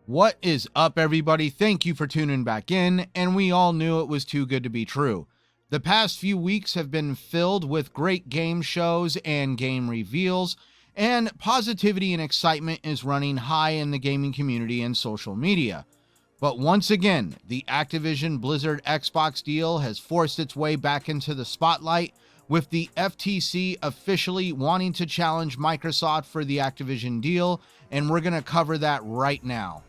What is up, everybody? Thank you for tuning back in, and we all knew it was too good to be true. The past few weeks have been filled with great game shows and game reveals, and positivity and excitement is running high in the gaming community and social media. But once again, the Activision Blizzard Xbox deal has forced its way back into the spotlight, with the FTC officially wanting to challenge Microsoft for the Activision deal, and we're going to cover that right now.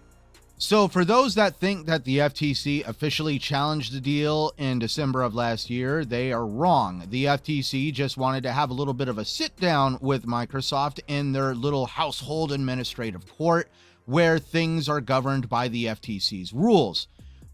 So for those that think that the FTC officially challenged the deal in December of last year, they are wrong. The FTC just wanted to have a little bit of a sit down with Microsoft in their little household administrative court where things are governed by the FTC's rules.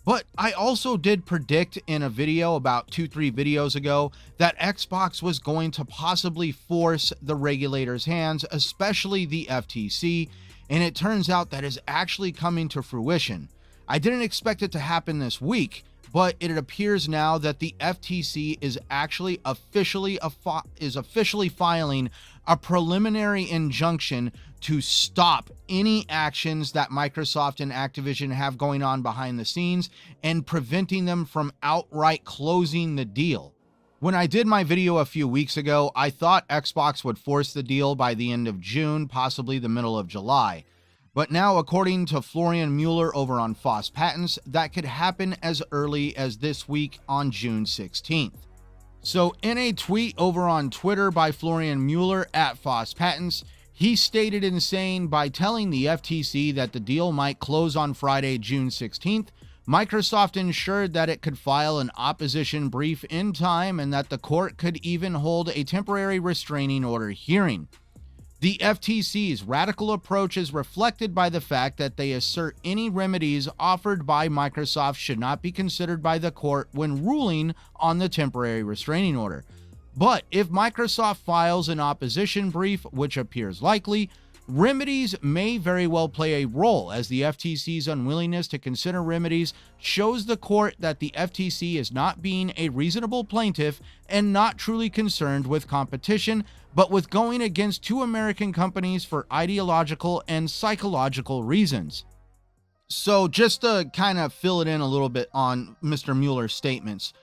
But I also did predict in a video about 2-3 videos ago that Xbox was going to possibly force the regulators' hands, especially the FTC, and it turns out that is actually coming to fruition. I didn't expect it to happen this week, but it appears now that the FTC is actually officially filing a preliminary injunction to stop any actions that Microsoft and Activision have going on behind the scenes and preventing them from outright closing the deal. When I did my video a few weeks ago, I thought Xbox would force the deal by the end of June, possibly the middle of July. But now, according to Florian Mueller over on FOSS Patents, that could happen as early as this week on June 16th. So in a tweet over on Twitter by Florian Mueller at FOSS Patents, he stated in saying, by telling the FTC that the deal might close on Friday, June 16th, Microsoft ensured that it could file an opposition brief in time and that the court could even hold a temporary restraining order hearing. The FTC's radical approach is reflected by the fact that they assert any remedies offered by Microsoft should not be considered by the court when ruling on the temporary restraining order. But if Microsoft files an opposition brief, which appears likely, remedies may very well play a role, as the FTC's unwillingness to consider remedies shows the court that the FTC is not being a reasonable plaintiff and not truly concerned with competition, but with going against two American companies for ideological and psychological reasons. So just to kind of fill it in a little bit on Mr. Mueller's statements,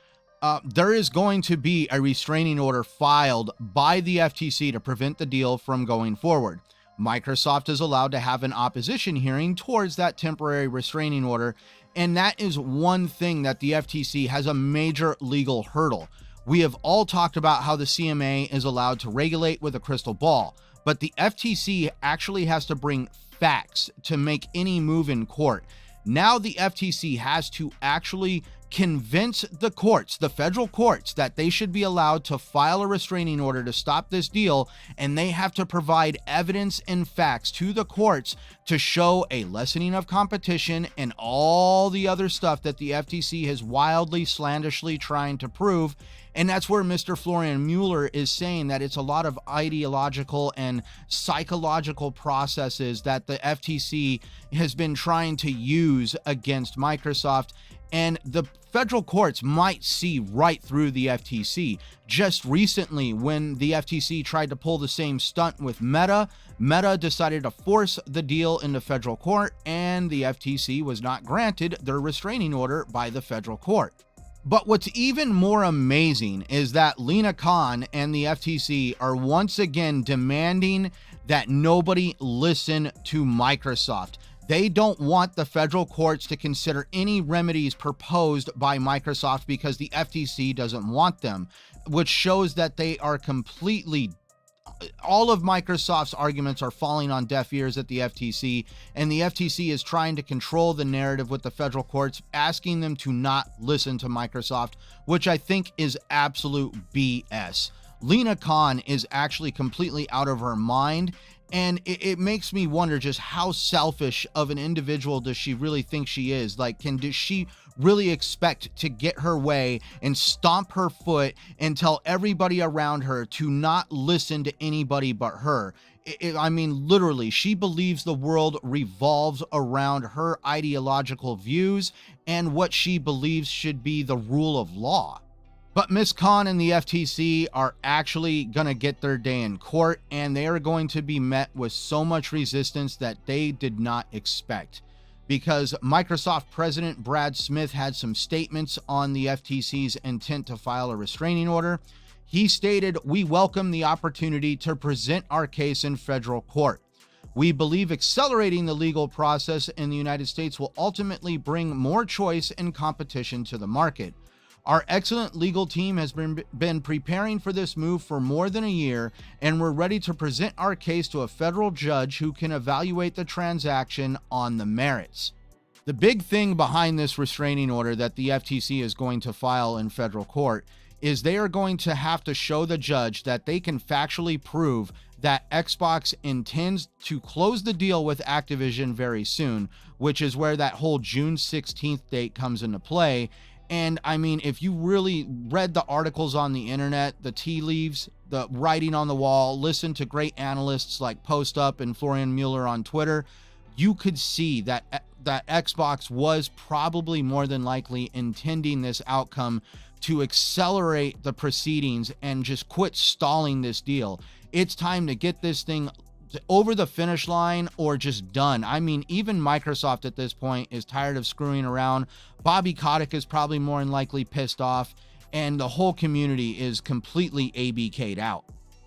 there is going to be a restraining order filed by the FTC to prevent the deal from going forward. Microsoft is allowed to have an opposition hearing towards that temporary restraining order, and that is one thing that the FTC has a major legal hurdle. We have all talked about how the CMA is allowed to regulate with a crystal ball, but the FTC actually has to bring facts to make any move in court. Now the FTC has to actually convince the courts, the federal courts, that they should be allowed to file a restraining order to stop this deal, and they have to provide evidence and facts to the courts to show a lessening of competition and all the other stuff that the FTC has wildly, slanderously trying to prove. And that's where Mr. Florian Mueller is saying that it's a lot of ideological and psychological processes that the FTC has been trying to use against Microsoft. And the federal courts might see right through the FTC. Just recently, when the FTC tried to pull the same stunt with Meta decided to force the deal into federal court, and the FTC was not granted their restraining order by the federal court. But what's even more amazing is that Lina Khan and the FTC are once again demanding that nobody listen to Microsoft. They don't want the federal courts to consider any remedies proposed by Microsoft because the FTC doesn't want them, which shows that they are completely, all of Microsoft's arguments are falling on deaf ears at the FTC, and the FTC is trying to control the narrative with the federal courts, asking them to not listen to Microsoft, which I think is absolute BS. Lina Khan is actually completely out of her mind, and it makes me wonder just how selfish of an individual does she really think she is? Like, does she really expect to get her way and stomp her foot and tell everybody around her to not listen to anybody but her? I mean, literally, she believes the world revolves around her ideological views and what she believes should be the rule of law. But Ms. Khan and the FTC are actually going to get their day in court, and they are going to be met with so much resistance that they did not expect. because Microsoft President Brad Smith had some statements on the FTC's intent to file a restraining order. He stated, "We welcome the opportunity to present our case in federal court. We believe accelerating the legal process in the United States will ultimately bring more choice and competition to the market. Our excellent legal team has been preparing for this move for more than a year, and we're ready to present our case to a federal judge who can evaluate the transaction on the merits." The big thing behind this restraining order that the FTC is going to file in federal court is they are going to have to show the judge that they can factually prove that Xbox intends to close the deal with Activision very soon, which is where that whole June 16th date comes into play. And I mean, if you really read the articles on the internet, the tea leaves, the writing on the wall, listen to great analysts like Post Up and Florian Mueller on Twitter, you could see that Xbox was probably more than likely intending this outcome to accelerate the proceedings and just quit stalling this deal. It's time to get this thing over the finish line or just done. I mean, even Microsoft at this point is tired of screwing around. Bobby Kotick is probably more than likely pissed off, and the whole community is completely ABK'd out.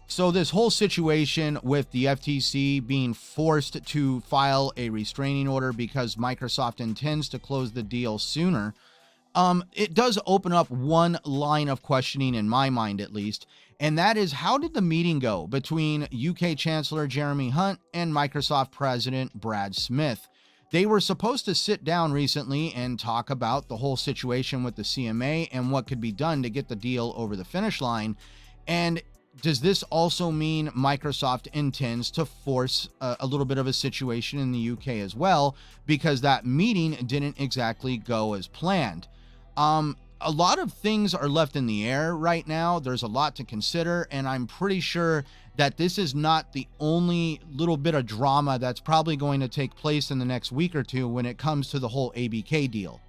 So this whole situation with the FTC being forced to file a restraining order because Microsoft intends to close the deal sooner, it does open up one line of questioning in my mind, at least, and that is, how did the meeting go between UK Chancellor Jeremy Hunt and Microsoft President Brad Smith? They were supposed to sit down recently and talk about the whole situation with the CMA and what could be done to get the deal over the finish line. And does this also mean Microsoft intends to force a little bit of a situation in the UK as well, because that meeting didn't exactly go as planned? A lot of things are left in the air right now. There's a lot to consider, and I'm pretty sure that this is not the only little bit of drama that's probably going to take place in the next week or two when it comes to the whole ABK deal.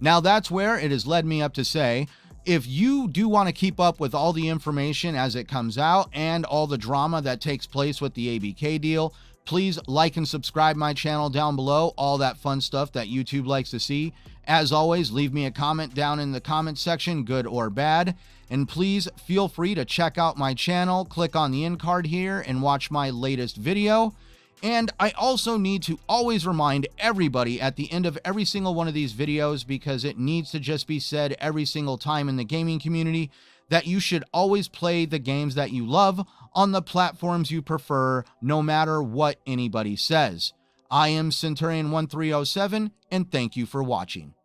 Now, that's where it has led me up to say, if you do want to keep up with all the information as it comes out and all the drama that takes place with the ABK deal, please like and subscribe my channel down below, all that fun stuff that YouTube likes to see. As always, leave me a comment down in the comment section, good or bad. And please feel free to check out my channel, click on the end card here and watch my latest video. And I also need to always remind everybody at the end of every single one of these videos, because it needs to just be said every single time in the gaming community, that you should always play the games that you love on the platforms you prefer, no matter what anybody says. I am Centurion1307, and thank you for watching.